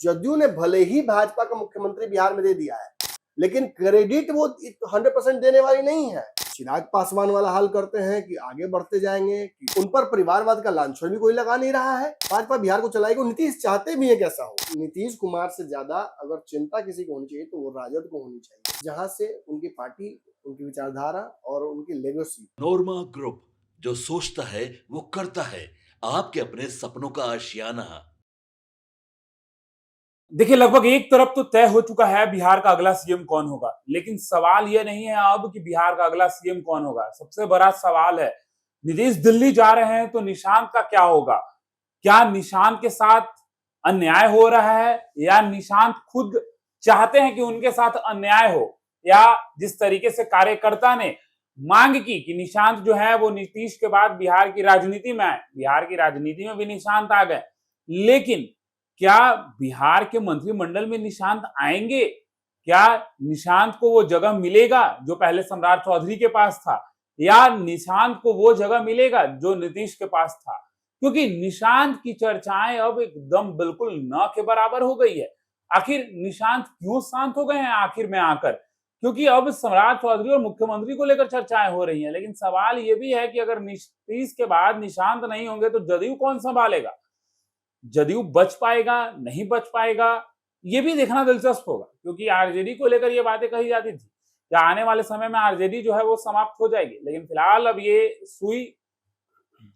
जदयू ने भले ही भाजपा का मुख्यमंत्री बिहार में दे दिया है, लेकिन क्रेडिट वो 100% देने वाली नहीं है। चिराग पासवान वाला हाल करते हैं कि आगे बढ़ते जाएंगे, कि उन पर परिवारवाद का लांछन भी कोई लगा नहीं रहा है। भाजपा बिहार को चलाएगी, नीतीश चाहते भी है कैसा हो। नीतीश कुमार से ज्यादा अगर चिंता किसी को होनी चाहिए तो वो राजद को होनी चाहिए, जहां से उनकी पार्टी, उनकी विचारधारा और उनकी लेगेसी। नोरमा ग्रुप, जो सोचता है वो करता है। आपके अपने सपनों का आशियाना। देखिए, लगभग एक तरफ तो तय हो चुका है बिहार का अगला सीएम कौन होगा, लेकिन सवाल यह नहीं है अब कि बिहार का अगला सीएम कौन होगा। सबसे बड़ा सवाल है, नीतीश दिल्ली जा रहे हैं तो निशांत का क्या होगा। क्या निशांत के साथ अन्याय हो रहा है, या निशांत खुद चाहते हैं कि उनके साथ अन्याय हो, या जिस तरीके से कार्यकर्ता ने मांग की कि निशांत जो है वो नीतीश के बाद बिहार की राजनीति में आए, बिहार की राजनीति में भी निशांत आ गए, लेकिन क्या बिहार के मंत्रिमंडल में निशांत आएंगे? क्या निशांत को वो जगह मिलेगा जो पहले सम्राट चौधरी के पास था, या निशांत को वो जगह मिलेगा जो नीतीश के पास था? क्योंकि निशांत की चर्चाएं अब एकदम बिल्कुल न के बराबर हो गई है। आखिर निशांत क्यों शांत हो गए हैं आखिर में आकर? क्योंकि अब सम्राट चौधरी और मुख्यमंत्री को लेकर चर्चाएं हो रही हैं, लेकिन सवाल यह भी है कि अगर नीतीश के बाद निशांत नहीं होंगे तो जदयू कौन संभालेगा? जदयू बच पाएगा, नहीं बच पाएगा, ये भी देखना दिलचस्प होगा, क्योंकि आरजेडी को लेकर ये बातें कही जाती थी कि आने वाले समय में आरजेडी जो है वो समाप्त हो जाएगी, लेकिन फिलहाल अब ये सुई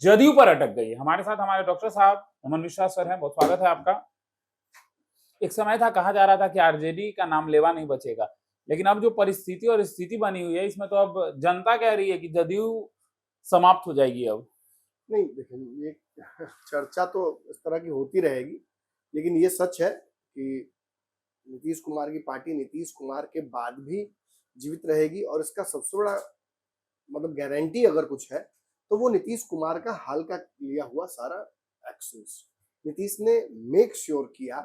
जदयू पर अटक गई है। हमारे साथ हमारे डॉक्टर साहब अमन मिश्रा सर हैं, बहुत स्वागत है आपका। एक समय था, कहा जा रहा था कि आरजेडी का नाम लेवा नहीं बचेगा, लेकिन अब जो परिस्थिति और स्थिति बनी हुई है, इसमें तो अब जनता कह रही है कि जदयू समाप्त हो जाएगी। अब नहीं, देखिए, ये चर्चा तो इस तरह की होती रहेगी, लेकिन ये सच है कि नीतीश कुमार की पार्टी नीतीश कुमार के बाद भी जीवित रहेगी, और इसका सबसे बड़ा मतलब गारंटी अगर कुछ है तो वो नीतीश कुमार का हाल का लिया हुआ सारा एक्शंस। नीतीश ने मेक श्योर किया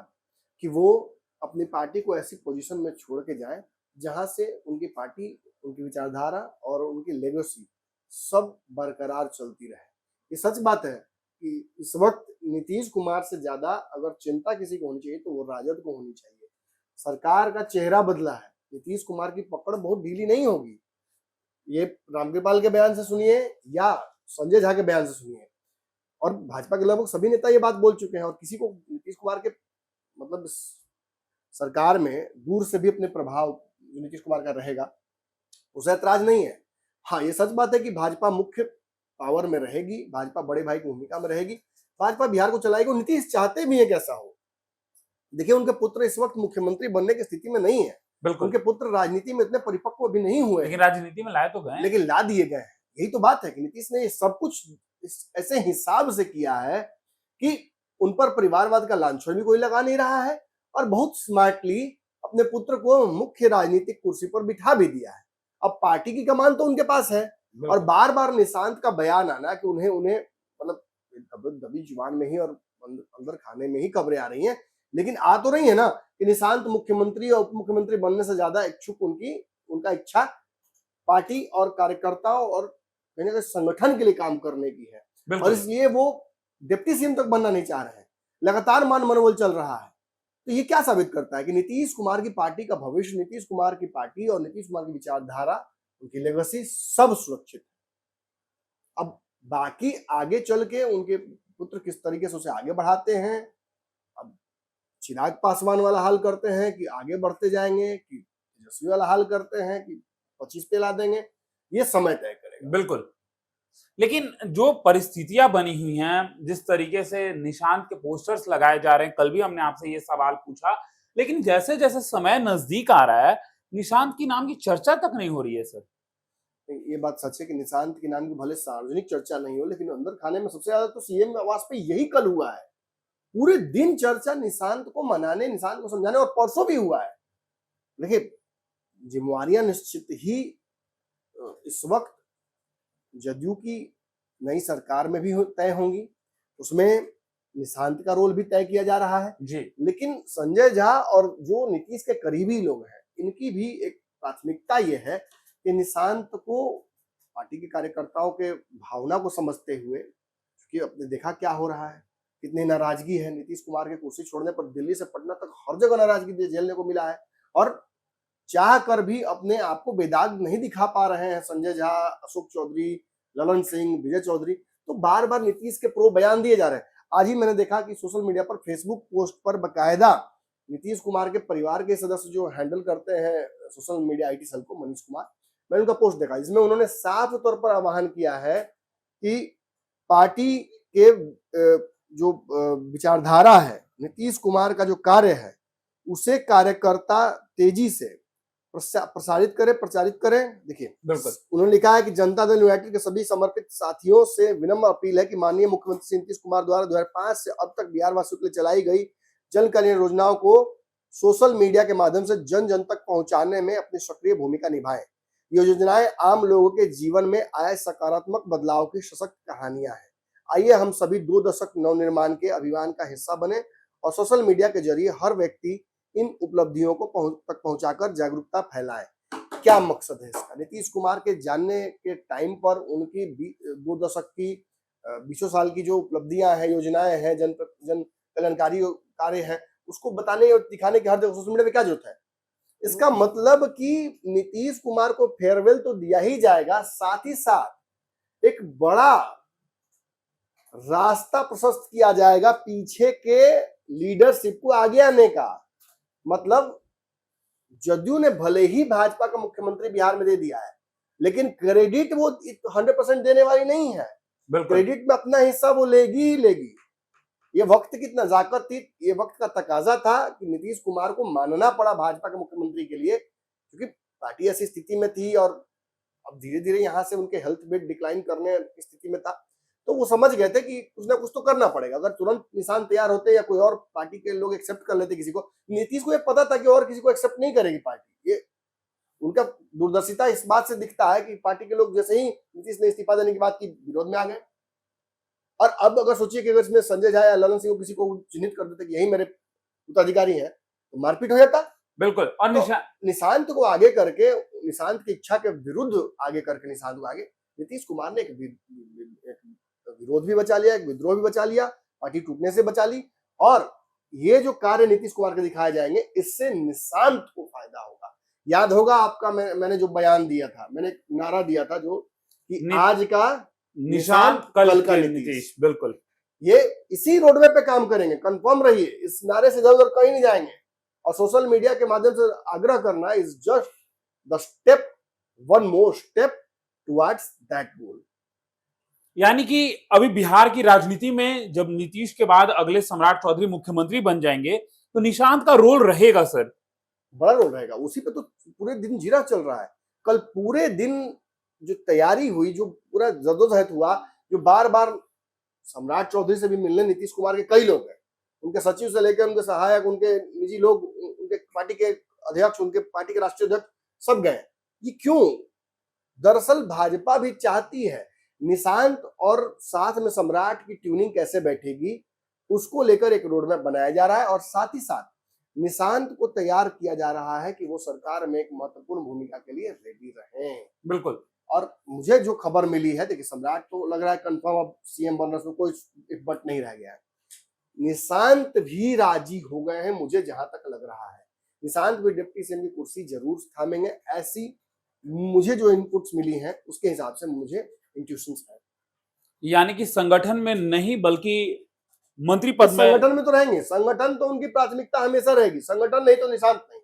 कि वो अपनी पार्टी को ऐसी पोजीशन में छोड़ के जाए जहां से उनकी पार्टी, उनकी विचारधारा और उनकी लेगेसी सब बरकरार चलती रहे। ये सच बात है कि इस वक्त नीतीश कुमार से ज्यादा अगर चिंता किसी को होनी चाहिए तो वो राजद को होनी चाहिए। सरकार का चेहरा बदला है, नीतीश कुमार की पकड़ बहुत ढीली नहीं होगी। ये रामकृपाल के बयान से सुनिए या संजय झा के बयान से सुनिए, और भाजपा के लगभग सभी नेता ये बात बोल चुके हैं, और किसी को नीतीश कुमार के मतलब सरकार में दूर से भी अपने प्रभाव जो नीतीश कुमार का रहेगा उसे ऐतराज नहीं है। हाँ, ये सच बात है कि भाजपा मुख्य पावर में रहेगी, भाजपा बड़े भाई की भूमिका में रहेगी, भाजपा बिहार को चलाएगी, और नीतीश चाहते भी है कैसा हो। देखिए, उनके पुत्र इस वक्त मुख्यमंत्री बनने की स्थिति में नहीं है, उनके पुत्र राजनीति में इतने परिपक्व भी नहीं हुए, लेकिन राजनीति में लाए तो गए, लेकिन ला दिए गए हैं। यही तो बात है कि नीतीश ने ये सब कुछ ऐसे हिसाब से किया है कि उन पर परिवारवाद का लांछन भी कोई लगा नहीं रहा है, और बहुत स्मार्टली अपने पुत्र को मुख्य राजनीतिक कुर्सी पर बिठा भी दिया है। अब पार्टी की कमान तो उनके पास है, और बार बार निशांत का बयान आना कि उन्हें मतलब दबी जुबान में ही और अंदर खाने में ही खबरें आ रही हैं, लेकिन आ तो रही है ना कि निशांत मुख्यमंत्री और उप मुख्यमंत्री बनने से ज्यादा इच्छुक उनका इच्छा पार्टी और कार्यकर्ताओं और कहीं ना कहीं संगठन के लिए काम करने की है, और इसलिए वो डिप्टी सीएम तक बनना नहीं चाह रहे हैं। लगातार मान मनोबल चल रहा है। तो ये क्या साबित करता है कि नीतीश कुमार की पार्टी का भविष्य, नीतीश कुमार की पार्टी और नीतीश कुमार की विचारधारा, उनकी लेगेसी सब सुरक्षित है। अब बाकी आगे चल के उनके पुत्र किस तरीके से उसे आगे बढ़ाते हैं, अब चिराग पासवान वाला हाल करते हैं कि आगे बढ़ते जाएंगे, कि तेजस्वी वाला हाल करते हैं कि 25 पे ला देंगे, ये समय तय करेगा। बिल्कुल, लेकिन जो परिस्थितियां बनी हुई हैं, जिस तरीके से निशांत के पोस्टर्स लगाए जा रहे हैं, कल भी हमने आपसे ये सवाल पूछा, लेकिन जैसे जैसे समय नजदीक आ रहा है, निशांत की नाम की चर्चा तक नहीं हो रही है सर। ये बात सच है कि निशांत के नाम की भले सार्वजनिक चर्चा नहीं हो, लेकिन अंदर खाने में सबसे ज्यादा तो सीएम आवास पे यही कल हुआ है। पूरे दिन चर्चा निशांत को मनाने, निशांत को समझाने, और परसों भी हुआ है। देखिए, जिम्मेवारियां निश्चित ही इस वक्त जदयू की नई सरकार में भी तय होंगी, उसमें निशांत का रोल भी तय किया जा रहा है जी। लेकिन संजय झा और जो नीतीश के करीबी लोग हैं, इनकी भी एक प्राथमिकता ये है कि निशांत को पार्टी के कार्यकर्ताओं के भावना को समझते हुए, क्योंकि आपने देखा क्या हो रहा है, कितनी नाराजगी है नीतीश कुमार के कुर्सी छोड़ने पर। दिल्ली से पटना तक हर जगह नाराजगी झेलने को मिला है और चाह कर भी अपने आप को बेदाग नहीं दिखा पा रहे हैं संजय झा, अशोक चौधरी, ललन सिंह, विजय चौधरी। तो बार बार नीतीश के प्रो बयान दिए जा रहे हैं। आज ही मैंने देखा कि सोशल मीडिया पर फेसबुक पोस्ट पर बकायदा नीतीश कुमार के परिवार के सदस्य जो हैंडल करते हैं सोशल मीडिया IT सेल को, मनीष कुमार, मैंने उनका पोस्ट देखा जिसमें उन्होंने साफ तौर पर आह्वान किया है कि पार्टी के जो विचारधारा है, नीतीश कुमार का जो कार्य है, उसे कार्यकर्ता तेजी से प्रसारित करें, प्रचारित करें। देखिए, बिल्कुल उन्होंने लिखा है कि जनता दल यूनाइटेड के सभी समर्पित साथियों से विनम्र अपील है कि माननीय मुख्यमंत्री श्री नीतीश कुमार द्वारा 2005 से अब तक बिहार वासियों के लिए चलाई गई जन कल्याण योजनाओं को सोशल मीडिया के माध्यम से जन जन तक पहुंचाने में अपनी सक्रिय भूमिका निभाएं। ये योजनाएं आम लोगों के जीवन में आए सकारात्मक बदलाव की सशक्त कहानियां हैं। आइए हम सभी 2 दशक नवनिर्माण के अभियान का हिस्सा बने और सोशल मीडिया के जरिए हर व्यक्ति इन उपलब्धियों को तक पहुंचाकर जागरूकता फैलाए। क्या मकसद है इसका? नीतीश कुमार के जानने के टाइम पर उनकी 2 दशक की 20 साल की जो उपलब्धियां हैं, योजनाएं हैं, जन कल्याणकारी कार्य है, उसको बताने और दिखाने की हर जगह सोशल मीडिया पे क्या जरूरत है? इसका मतलब कि नीतीश कुमार को फेयरवेल तो दिया ही जाएगा, साथ ही साथ एक बड़ा रास्ता प्रशस्त किया जाएगा पीछे के लीडरशिप को आगे आने का। मतलब जदयू ने भले ही भाजपा का मुख्यमंत्री बिहार में दे दिया है, लेकिन क्रेडिट वो 100% देने वाली नहीं है। क्रेडिट में अपना हिस्सा वो लेगी ही लेगी। ये वक्त की नजाकत थी, ये वक्त का तकाजा था कि नीतीश कुमार को मानना पड़ा भाजपा के मुख्यमंत्री के लिए, क्योंकि पार्टी ऐसी स्थिति में थी और अब धीरे धीरे यहाँ से उनके हेल्थ बेट डिक्लाइन करने की स्थिति में था। तो वो समझ गए थे कि कुछ ना कुछ तो करना पड़ेगा। अगर तुरंत निशान तैयार होते या कोई और पार्टी के लोग एक्सेप्ट कर लेते किसी को, नीतीश को ये पता था कि और किसी को एक्सेप्ट नहीं करेगी पार्टी। ये उनका दूरदर्शिता इस बात से दिखता है कि पार्टी के लोग जैसे ही नीतीश ने इस्तीफा देने की बात की, विरोध में आ गए। और अब अगर सोचिए कि अगर इसमें संजय झा या ललन सिंह को किसी को चिन्हित कर देते कि यही मेरे उत्तराधिकारी हैं, तो मारपीट हो जाता। बिल्कुल। और तो निशांत को आगे करके, निशांत की इच्छा के विरुद्ध आगे करके निशांत को आगे नीतीश कुमार ने एक विरोध भी बचा लिया, एक विद्रोह भी बचा लिया, पार्टी टूटने से बचा ली। और ये जो कार्य नीतीश कुमार के दिखाए जाएंगे, इससे निशांत को फायदा होगा। याद होगा आपका, मैंने जो बयान दिया था, मैंने नारा दिया था जो कि आज का निशांत कल का नीतीश। बिल्कुल, ये इसी रोडवे पे काम करेंगे, कंफर्म रहिए। इस नारे से इधर कहीं नहीं जाएंगे। और सोशल मीडिया के माध्यम से आग्रह करना is just the step, one more step towards that goal. यानी कि अभी बिहार की राजनीति में जब नीतीश के बाद अगले सम्राट चौधरी मुख्यमंत्री बन जाएंगे, तो निशांत का रोल रहेगा सर, बड़ा रोल रहेगा। उसी पे तो पूरे दिन जीरा चल रहा है। कल पूरे दिन जो तैयारी हुई, जो पूरा जद्दोजहद हुआ, जो बार बार सम्राट चौधरी से भी मिलने नीतीश कुमार के कई लोग गए, उनके सचिव से लेकर उनके सहायक, उनके निजी लोग, उनके पार्टी के अध्यक्ष, उनके पार्टी के राष्ट्रीय अध्यक्ष सब गए। ये क्यों? दरअसल भाजपा भी चाहती है निशांत और साथ में सम्राट की ट्यूनिंग कैसे बैठेगी, उसको लेकर एक रोड मैप बनाया जा रहा है। और साथ ही साथ निशांत को तैयार किया जा रहा है कि वो सरकार में एक महत्वपूर्ण भूमिका के लिए रेडी रहें। बिल्कुल। और मुझे जो खबर मिली है, देखिए सम्राट तो लग रहा है कंफर्म अब सीएम बनने में कोई इफ बट नहीं रह गया है। निशांत भी राजी हो गए हैं, मुझे जहां तक लग रहा है। निशांत भी डिप्टी सीएम की कुर्सी जरूर थामेंगे, ऐसी मुझे जो इनपुट्स मिली हैं उसके हिसाब से मुझे इंट्यूशंस है। यानी कि संगठन में नहीं बल्कि मंत्री पद में। संगठन में तो रहेंगे, संगठन तो उनकी प्राथमिकता हमेशा रहेगी। संगठन नहीं तो निशांत नहीं,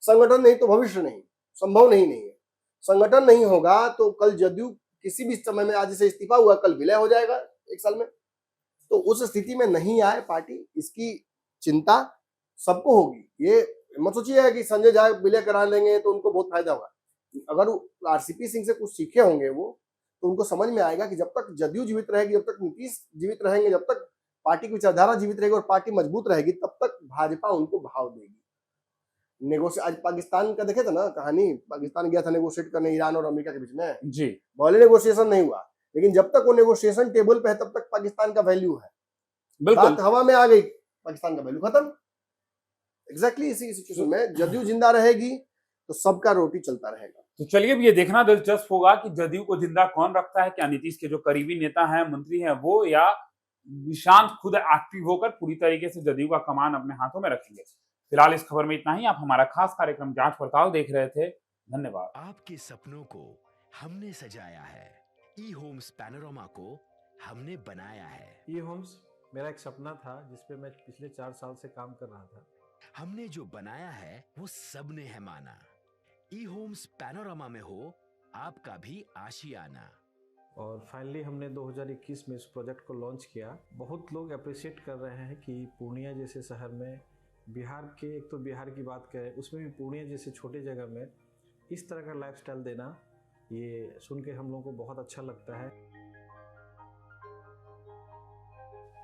संगठन नहीं तो भविष्य नहीं, संभव नहीं है। संगठन नहीं होगा तो कल जदयू किसी भी समय में, आज से इस्तीफा हुआ, कल विलय हो जाएगा 1 साल में। तो उस स्थिति में नहीं आए पार्टी, इसकी चिंता सबको होगी। ये मत सोचिए कि संजय झा विलय करा लेंगे तो उनको बहुत फायदा होगा। अगर आरसीपी सिंह से कुछ सीखे होंगे वो, तो उनको समझ में आएगा कि जब तक जदयू जीवित रहेगी, जब तक नीतीश जीवित रहेंगे, जब तक पार्टी की विचारधारा जीवित रहेगी और पार्टी मजबूत रहेगी, तब तक भाजपा उनको भाव देगी। आज पाकिस्तान का देखे थे ना कहानी, पाकिस्तान गया था नेगोशिएट करने ईरान और अमेरिका के बीच में जी, भले नेगोशिएशन नहीं हुआ, लेकिन जब तक वो नेगोशिएशन टेबल पे है तब तक पाकिस्तान का वैल्यू है। बिल्कुल, बात हवा में आ गई, पाकिस्तान का वैल्यू खत्म। एग्जैक्टली इसी सिचुएशन में जदयू जिंदा रहेगी तो सबका रोटी चलता रहेगा। तो चलिए अब ये देखना दिलचस्प होगा कि जदयू को जिंदा कौन रखता है, क्या नीतीश के जो करीबी नेता हैं, मंत्री हैं वो, या निशांत खुद एक्टिव होकर पूरी तरीके से जदयू का कमान अपने हाथों में रखेंगे। फिलहाल इस खबर में इतना ही। आप हमारा खास कार्यक्रम जांच पड़ताल देख रहे थे। धन्यवाद। आपके सपनों को हमने सजाया है, ई होम्स पैनोरामा को हमने बनाया है। ई होम्स मेरा एक सपना था जिसपे मैं पिछले 4 साल से काम कर रहा था। हमने जो बनाया है वो सबने है माना। ई होम्स पैनोरामा में हो आपका भी आशियाना। और फाइनली हमने 2021 में इस प्रोजेक्ट को लॉन्च किया। बहुत लोग अप्रिशिएट कर रहे हैं कि पूर्णिया जैसे शहर में, बिहार के, एक तो बिहार की बात करें उसमें भी पूर्णिया जैसे छोटे जगह में इस तरह का लाइफस्टाइल देना, ये सुन के हम लोगों को बहुत अच्छा लगता है।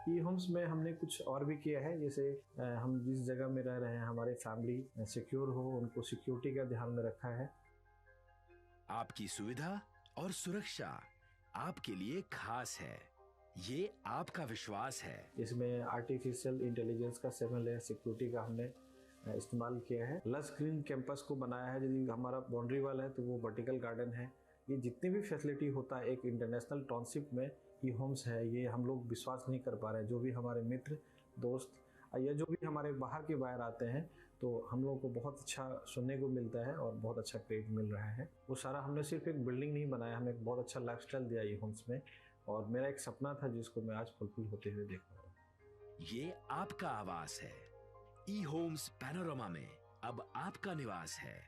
ई होम्स में हमने कुछ और भी किया है, जैसे हम जिस जगह में रह रहे हैं हमारे फैमिली सिक्योर हो, उनको सिक्योरिटी का ध्यान में रखा है। आपकी सुविधा और सुरक्षा आपके लिए खास है, ये आपका विश्वास है। इसमें आर्टिफिशियल इंटेलिजेंस का 7 लेयर सिक्योरिटी का हमने इस्तेमाल किया है। लस ग्रीन कैंपस को बनाया है। यदि हमारा बाउंड्री वाल है तो वो वर्टिकल गार्डन है। ये जितनी भी फैसिलिटी होता है एक इंटरनेशनल टाउनशिप में ई होम्स है, ये हम लोग विश्वास नहीं कर पा रहे हैं। जो भी हमारे मित्र दोस्त या जो भी हमारे बाहर के बाहर आते हैं तो हम लोगों को बहुत अच्छा सुनने को मिलता है और बहुत अच्छा क्रेडिट मिल रहा है। वो सारा हमने सिर्फ एक बिल्डिंग नहीं बनाया, हमें एक बहुत अच्छा लाइफस्टाइल दिया ई होम्स में, और मेरा एक सपना था जिसको मैं आज फुलफिल होते हुए देख रहा हूँ। ये आपका आवास है। ई होम्स पैनोरामा में अब आपका निवास है।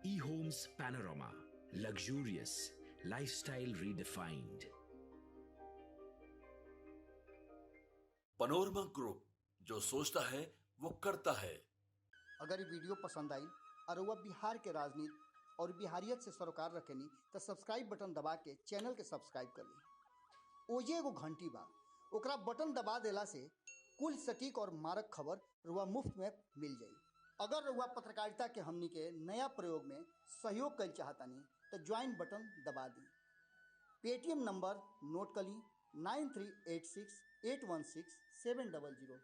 E homes panorama, luxurious lifestyle redefined. Panorama group, जो सोचता है वो करता है। अगर ये वीडियो पसंद आई और वह बिहार के राजनीति और बिहारियत से सरोकार रखेनी तो सब्सक्राइब बटन दबा के चैनल के सब्सक्राइब कर ली। ओजे एगो घंटी बा, ओकरा बटन दबा देला से कुल सटीक और मारक खबर रुआ मुफ्त में मिल जाई। अगर रुआ पत्रकारिता के हमनी के नया प्रयोग में सहयोग कर चाहतानी तो ज्वाइन बटन दबा दी। पेटीएम नंबर नोट कर ली 9386816700।